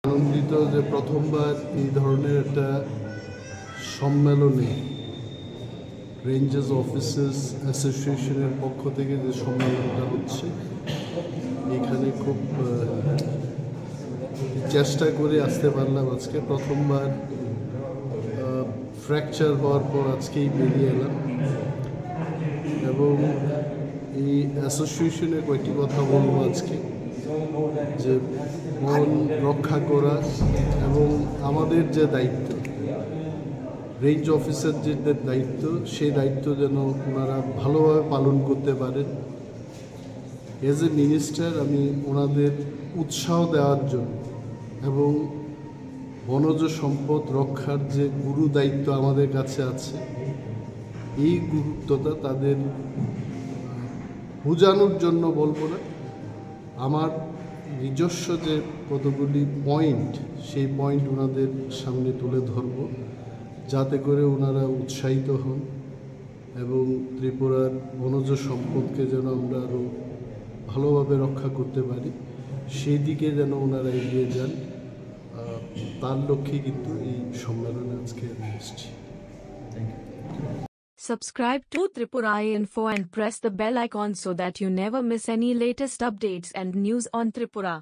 আনন্দিত যে প্রথমবার এই ধরনের একটা সম্মেলনে রেঞ্জার্স অফিসার্স অ্যাসোসিয়েশনের পক্ষ থেকে যে সম্মেলনটা হচ্ছে, এখানে খুব চেষ্টা করে আসতে পারলাম। আজকে প্রথমবার ফ্র্যাকচার হওয়ার পর আজকেই বেরিয়ে এলাম এবং এই অ্যাসোসিয়েশনের কয়েকটি কথা বলবো আজকে, যে মন রক্ষা করা এবং আমাদের যে দায়িত্ব, রেঞ্জ অফিসার যে দায়িত্ব, সেই দায়িত্ব যেন ওনারা ভালোভাবে পালন করতে পারেন। এজ এ মিনিস্টার আমি ওনাদের উৎসাহ দেওয়ার জন্য এবং বনজ সম্পদ রক্ষার যে গুরু দায়িত্ব আমাদের কাছে আছে, এই গুরুত্বটা তাদের বোঝানোর জন্য বলবো না, আমার নিজস্ব যে কতগুলি পয়েন্ট, সেই পয়েন্ট ওনাদের সামনে তুলে ধরব, যাতে করে ওনারা উৎসাহিত হন এবং ত্রিপুরার বনজ সম্পদকে যেন আমরা আরও ভালোভাবে রক্ষা করতে পারি, সেই দিকে যেন ওনারা এগিয়ে যান। তার লক্ষ্যে কিন্তু এই সম্মেলনে আজকে এসেছি। Subscribe to Tripura Info and press the bell icon so that you never miss any latest updates and news on Tripura.